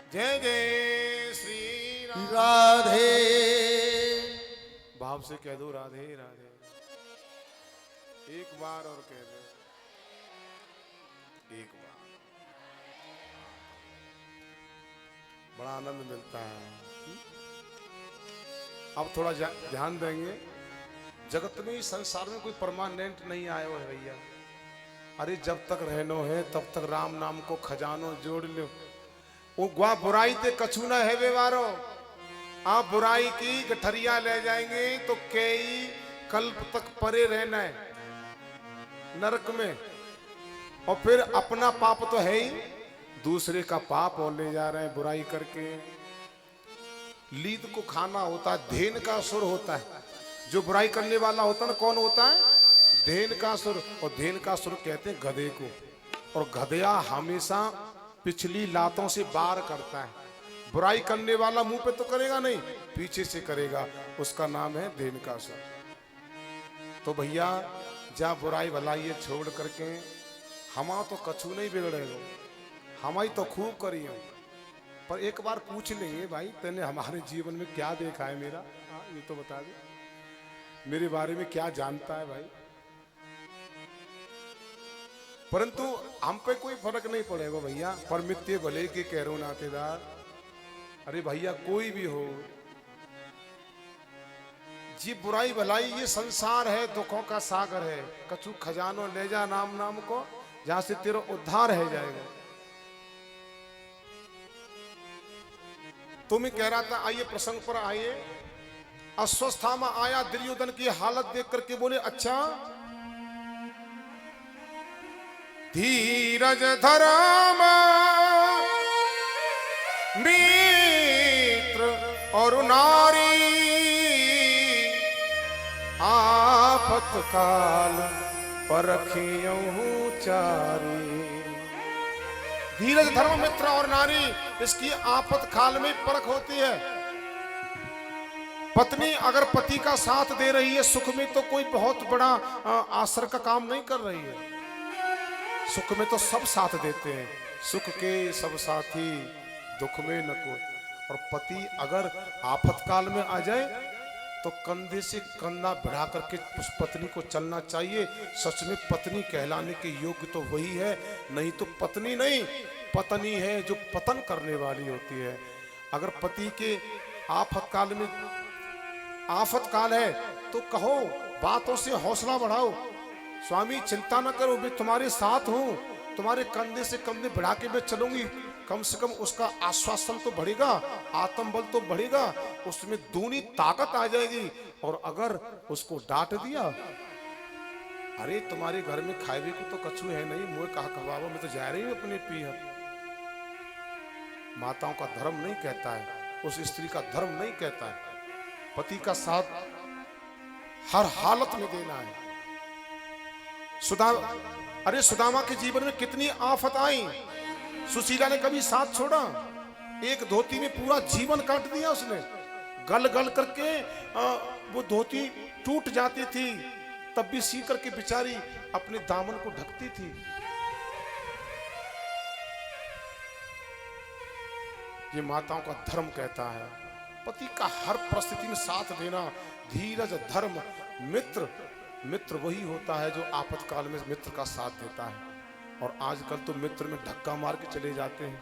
जय जय श्री राम। राधे। भाव से कह दो राधे राधे। एक बार और कह दो, एक बार। बड़ा आनंद मिलता है। अब थोड़ा ध्यान देंगे। जगत में, इस संसार में कोई परमानेंट नहीं आया हुआ है भैया। अरे जब तक रहनो है तब तक राम नाम को खजानो जोड़ लो। वो गुआ बुराई ते कछु ना है व्यवहारो। आप बुराई की गठरिया ले जाएंगे तो कई कल्प तक परे रहना है नरक में। और फिर अपना पाप तो है ही, दूसरे का पाप और ले जा रहे हैं बुराई करके। लीद को खाना होता है, धेन का असुर होता है। जो बुराई करने वाला होता है ना, कौन होता है? धेन का असुर। और धेन का असुर कहते हैं गधे को। और गधया हमेशा पिछली लातों से वार करता है। बुराई करने वाला मुंह पे तो करेगा नहीं, पीछे से करेगा। उसका नाम है धेन का असुर। तो भैया जा बुराई भलाई छोड़ करके, हमा तो कछु नहीं बिगड़ेगा, हमारी तो खूब करी हो। पर एक बार पूछ लेंगे, भाई तेने हमारे जीवन में क्या देखा है मेरा? ये तो बता दे, मेरे बारे में क्या जानता है भाई? परंतु हम पे कोई फर्क नहीं पड़ेगा भैया। पर मित्य भले के कह रो नातेदार। अरे भैया कोई भी हो, जी बुराई भलाई ये संसार है, दुखों का सागर है। कछु खजानो ले जा नाम नाम को, जहां से तेरा उद्धार है जाएगा। तो मैं कह रहा था, आइए प्रसंग पर आइए। अस्वस्थामा आया दुर्योधन की हालत देख करके बोले, अच्छा धीरज धर्म मित्र और नारी, आफत काल परखियहु चारी। धीरज धर्म मित्र और नारी, इसकी आफत काल में परख होती है। पत्नी अगर पति का साथ दे रही है सुख में, तो कोई बहुत बड़ा आसर का काम नहीं कर रही है। सुख में तो सब साथ देते हैं, सुख के सब साथी, दुख में न कोई। और पति अगर आफतकाल में आ जाए तो कंधे से कंधा बढ़ा करके उस पत्नी को चलना चाहिए। सच में पत्नी कहलाने के योग्य तो वही है, नहीं तो पत्नी नहीं, पत्नी है जो पतन करने वाली होती है। अगर पति के आफतकाल में, आफतकाल है तो कहो, बातों से हौसला बढ़ाओ, स्वामी चिंता न करो, मैं तुम्हारे साथ हूं, तुम्हारे कंधे से कंधे बढ़ा के मैं चलूंगी। कम से कम उसका आश्वासन तो बढ़ेगा, आत्मबल तो बढ़ेगा, उसमें दूनी ताकत आ जाएगी। और अगर उसको डांट दिया, अरे तुम्हारे घर में खाए को तो कछु है नहीं, मुझे कहा खवाओ, मैं तो जा रही हूं अपने पीहर। माताओं का धर्म नहीं कहता है, उस स्त्री का धर्म नहीं कहता है। पति का साथ हर हालत में देना है। अरे सुदामा के जीवन में कितनी आफत आई, सुशीला ने कभी साथ छोड़ा? एक धोती में पूरा जीवन काट दिया उसने। गल गल करके वो धोती टूट जाती थी, तब भी सी करके बेचारी अपने दामन को ढकती थी। ये माताओं का धर्म कहता है, पति का हर परिस्थिति में साथ देना। धीरज धर्म मित्र, मित्र वही होता है जो आपातकाल में मित्र का साथ देता है। और आजकल तो मित्र में धक्का मार के चले जाते हैं।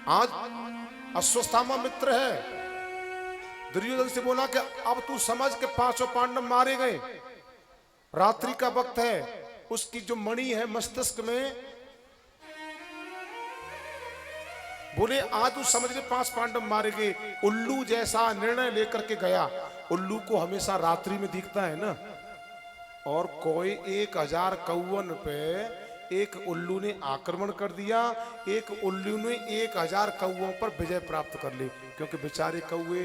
आज अश्वत्थामा मित्र है। दुर्योधन से बोला कि अब तू समझ के पांचों पांडव मारे गए, रात्रि का वक्त है, उसकी जो मणि है मस्तिष्क में, बोले आज तू समझ के 5 पांडव मारे गए। उल्लू जैसा निर्णय लेकर के गया। उल्लू को हमेशा रात्रि में दिखता है ना। और कोई 1000 कौवन पे एक उल्लू ने आक्रमण कर दिया। एक उल्लू ने 1000 कौवों पर विजय प्राप्त कर ली, क्योंकि बेचारे कौवे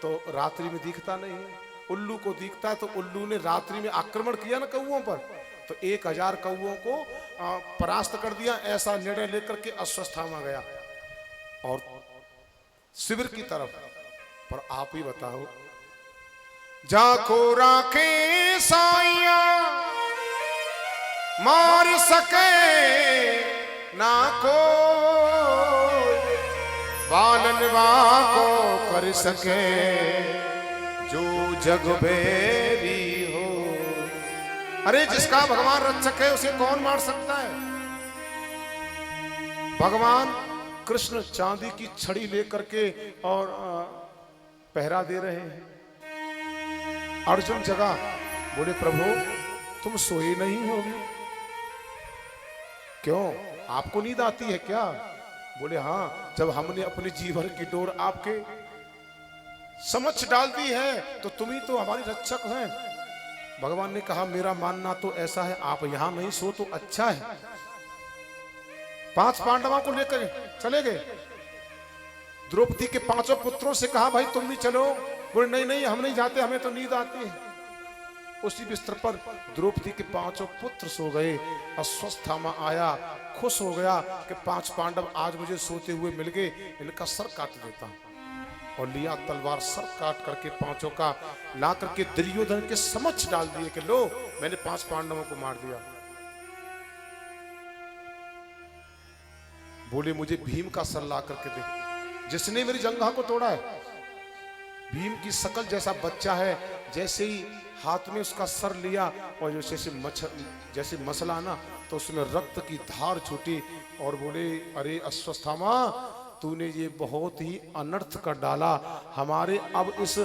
तो रात्रि में दिखता नहीं है। उल्लू को दिखता है, तो उल्लू ने रात्रि में आक्रमण किया ना कौवों पर, तो 1000 कौवों को परास्त कर दिया। ऐसा निर्णय लेकर के अश्वत्थामा गया और शिविर की तरफ। पर आप ही बताओ, जाको राखे साइया मार सके ना को बालनवा को कर सके जो जग बेरी हो। अरे जिसका भगवान रक्षक है उसे कौन मार सकता है। भगवान कृष्ण चांदी की छड़ी लेकर के और पहरा दे रहे हैं। अर्जुन जगा, बोले प्रभु तुम सोए नहीं होगे, क्यों आपको नींद आती है क्या? बोले हाँ, जब हमने अपने जीवन की डोर आपके समक्ष डाल दी है तो तुम ही तो हमारी रक्षक हैं। भगवान ने कहा मेरा मानना तो ऐसा है, आप यहां नहीं सो तो अच्छा है। 5 पांडवों को लेकर चले गए। द्रौपदी के 5 पुत्रों से कहा भाई तुम भी चलो। बोले नहीं नहीं हम नहीं जाते, हमें तो नींद आती है। उसी बिस्तर पर द्रौपदी के 5 पुत्र सो गए। अश्वत्थामा आया, खुश हो गया कि 5 पांडव आज मुझे सोते हुए मिल गए, इनका सर काट देता। और लिया तलवार, सर काट करके 5 का ला करके दुर्योधन के समक्ष डाल दिए कि लो मैंने 5 पांडवों को मार दिया। बोले मुझे भीम का सर ला करके दे, जिसने मेरी जंघा को तोड़ा है। भीम की शकल जैसा बच्चा है, जैसे ही हाथ में उसका सर लिया और जैसे मसला ना तो उसमें रक्त की धार छूटी। और बोले अरे अश्वत्थामा तूने ये बहुत ही अनर्थ कर डाला, हमारे अब इस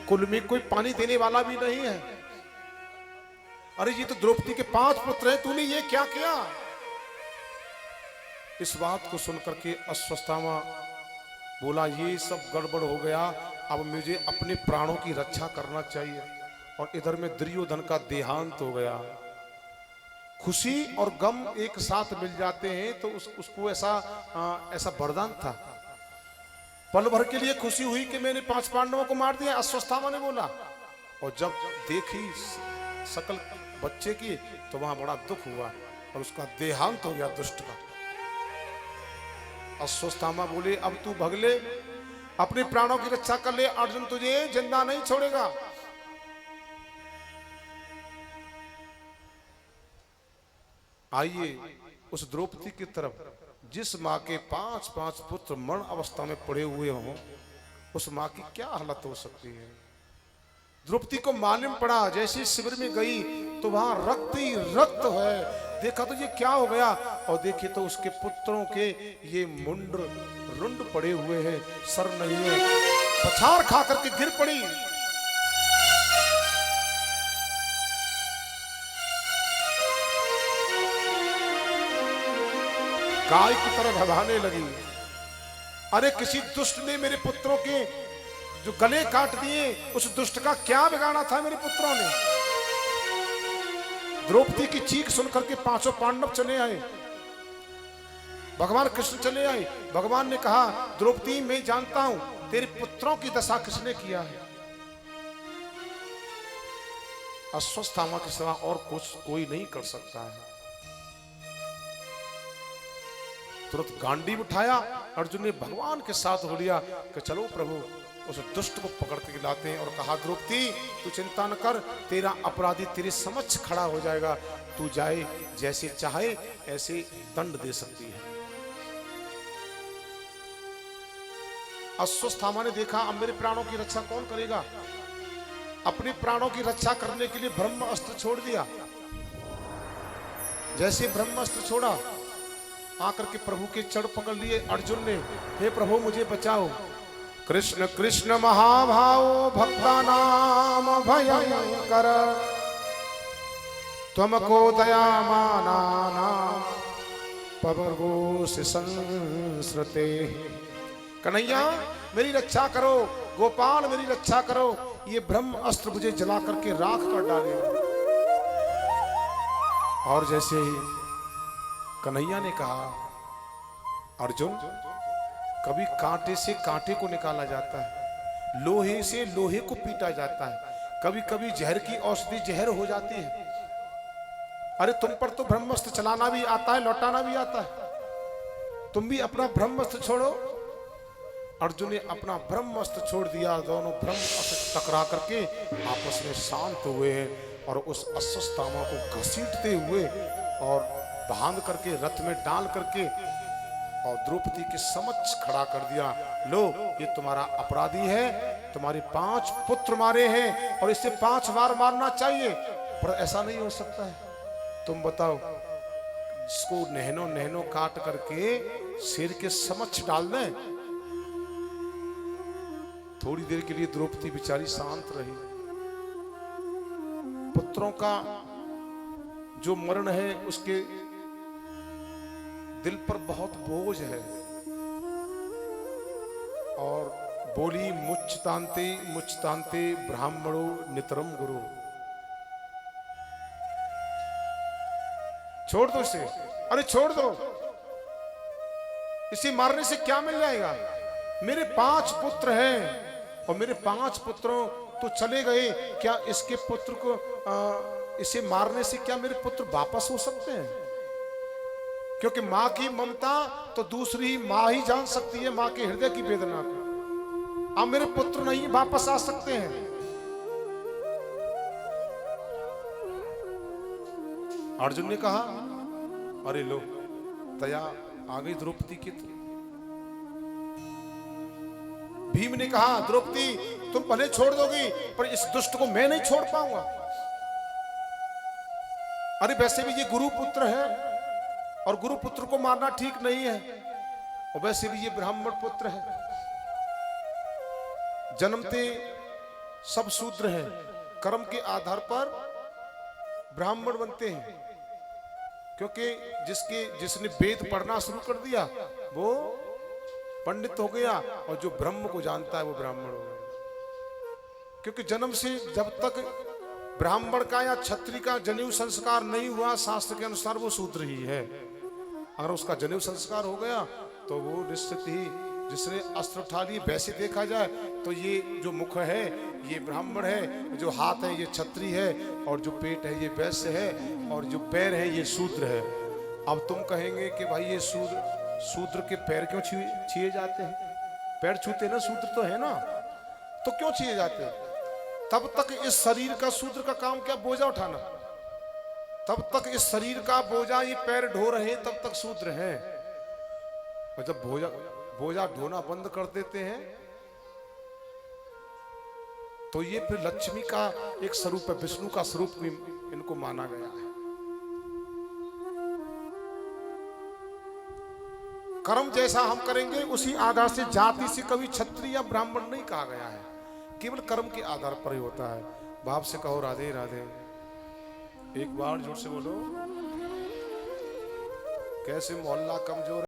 कुल में कोई पानी देने वाला भी नहीं है। अरे ये तो द्रौपदी के 5 पुत्र हैं, तूने ये क्या किया? इस बात को सुनकर के अश्वत्थामा बोला ये सब गड़बड़ हो गया, अब मुझे अपने प्राणों की रक्षा करना चाहिए। और इधर में दुर्योधन का देहांत हो गया। खुशी और गम एक साथ मिल जाते हैं तो उसको ऐसा वरदान था। पल भर के लिए खुशी हुई कि मैंने 5 पांडवों को मार दिया, अश्वत्थामा ने बोला। और जब देखी शकल बच्चे की तो वहां बड़ा दुख हुआ और उसका देहांत हो गया दुष्ट का। अश्वत्थामा बोले अब तू भग ले, अपने प्राणों की रक्षा कर ले, अर्जुन तुझे जिंदा नहीं छोड़ेगा। आइए उस द्रौपदी की तरफ जिस माँ के 5 पुत्र मरण अवस्था में पड़े हुए हों, उस माँ की क्या हालत हो सकती है। द्रौपदी को मालूम पड़ा, जैसे शिविर में गई तो वहां रक्त ही रक्त है। देखा तो ये क्या हो गया, और देखे तो उसके पुत्रों के ये रुंड पड़े हुए हैं, सर नहीं है, पछाड़ खा करके गिर पड़ी। गाय की तरह भगाने लगी। अरे किसी दुष्ट ने मेरे पुत्रों के जो गले काट दिए, उस दुष्ट का क्या बिगाड़ा था मेरे पुत्रों ने। द्रौपदी की चीख सुनकर के 5 पांडव चले आए, भगवान कृष्ण चले आए। भगवान ने कहा द्रौपदी मैं जानता हूं तेरे पुत्रों की दशा किसने किया है। अश्वत्थामा के सिवा और कुछ कोई नहीं कर सकता है। तुरंत गांडीव उठाया, अर्जुन ने भगवान के साथ हो लिया कि चलो प्रभु उस दुष्ट को पकड़ के लाते हैं। और कहा द्रौपदी तू चिंता न कर, तेरा अपराधी तेरे समक्ष खड़ा हो जाएगा, तू जाए जैसे चाहे ऐसे दंड दे सकती है। अश्वत्थामा ने देखा अब मेरे प्राणों की रक्षा कौन करेगा। अपने प्राणों की रक्षा करने के लिए ब्रह्म अस्त्र छोड़ दिया। जैसे ब्रह्म अस्त्र छोड़ा, आकर के प्रभु के चढ़ पकड़ लिए अर्जुन ने, हे प्रभु मुझे बचाओ। कृष्ण कृष्ण महाभाव भक्ता नाम भयंकर, तुमको दया माना पवगो से संस्रते। कन्हैया मेरी रक्षा करो, गोपाल मेरी रक्षा करो, ये ब्रह्म अस्त्र मुझे जला करके राख कर डाले। और जैसे ही कन्हैया ने कहा अर्जुन कभी कांटे से कांटे को निकाला जाता है, लोहे से लोहे को पीटा जाता है, कभी कभी जहर की औषधि जहर हो जाती है। अरे तुम पर तो ब्रह्मास्त्र चलाना भी आता है, लौटाना भी आता है, तुम भी अपना ब्रह्मास्त्र छोड़ो। अर्जुन ने अपना ब्रह्मास्त्र छोड़ दिया, दोनों ब्रह्मास्त्र टकरा करके आपस में शांत हुए हैं और उस अश्वत्थामा को घसीटते हुए और बांध करके रथ में डाल करके और द्रौपदी के समक्ष खड़ा कर दिया। लो, ये तुम्हारा अपराधी है, तुम्हारे 5 पुत्र मारे हैं और इसे 5 बार मारना चाहिए, पर ऐसा नहीं हो सकता है। तुम बताओ, इसको नहनो नहनो काट करके शेर के समक्ष डाल दें? थोड़ी देर के लिए द्रौपदी बेचारी शांत रही। पुत्रों का जो मरण है उसके दिल पर बहुत बोझ है, और बोली, मुच्तांते ब्राह्मणो नितरम गुरु। छोड़ दो इसे, अरे छोड़ दो, इसे मारने से क्या मिल जाएगा? मेरे 5 पुत्र हैं और मेरे 5 पुत्रों तो चले गए, क्या इसके पुत्र को इसे मारने से क्या मेरे पुत्र वापस हो सकते हैं? क्योंकि मां की ममता तो दूसरी मां ही जान सकती है, मां के हृदय की वेदना को। अब मेरे पुत्र नहीं वापस आ सकते हैं। अर्जुन ने कहा, अरे लो, दया आ गई द्रौपदी की। भीम ने कहा, द्रौपदी तुम भले छोड़ दोगी, पर इस दुष्ट को मैं नहीं छोड़ पाऊंगा। अरे वैसे भी ये गुरुपुत्र है और गुरुपुत्र को मारना ठीक नहीं है, और वैसे भी ये ब्राह्मण पुत्र है। जन्मते सब शूद्र हैं, कर्म के आधार पर ब्राह्मण बनते हैं, क्योंकि जिसने वेद पढ़ना शुरू कर दिया वो पंडित हो गया, और जो ब्रह्म को जानता है वो ब्राह्मण हो गया। क्योंकि जन्म से जब तक ब्राह्मण का या क्षत्रिय का जनेऊ संस्कार नहीं हुआ, शास्त्र के अनुसार वो शूद्र ही है। अगर उसका जनेऊ संस्कार हो गया तो वो निश्चित ही, जिसने अस्त्र उठा लिए, वैसे देखा जाए तो ये जो मुख है ये ब्राह्मण है, जो हाथ है ये क्षत्रिय है, और जो पेट है ये वैश्य है, और जो पैर है ये शूद्र है। अब तुम कहेंगे कि भाई ये शूद्र के पैर क्यों छुए जाते हैं? पैर छूते ना, शूद्र तो है ना, तो क्यों छुए जाते हैं? तब तक इस शरीर का, शूद्र का काम क्या? बोझा उठाना। तब तक इस शरीर का बोझा ये पैर ढो रहे हैं, तब तक शूद्र हैं। और जब बोझा ढोना बंद कर देते हैं तो ये फिर लक्ष्मी का एक स्वरूप है, विष्णु का स्वरूप भी इनको माना गया है। कर्म जैसा हम करेंगे उसी आधार से, जाति से कभी क्षत्रिय या ब्राह्मण नहीं कहा गया है, केवल कर्म के आधार पर ही होता है। बाप से कहो राधे राधे, एक बार जोर से बोलो। कैसे मोहल्ला कमजोर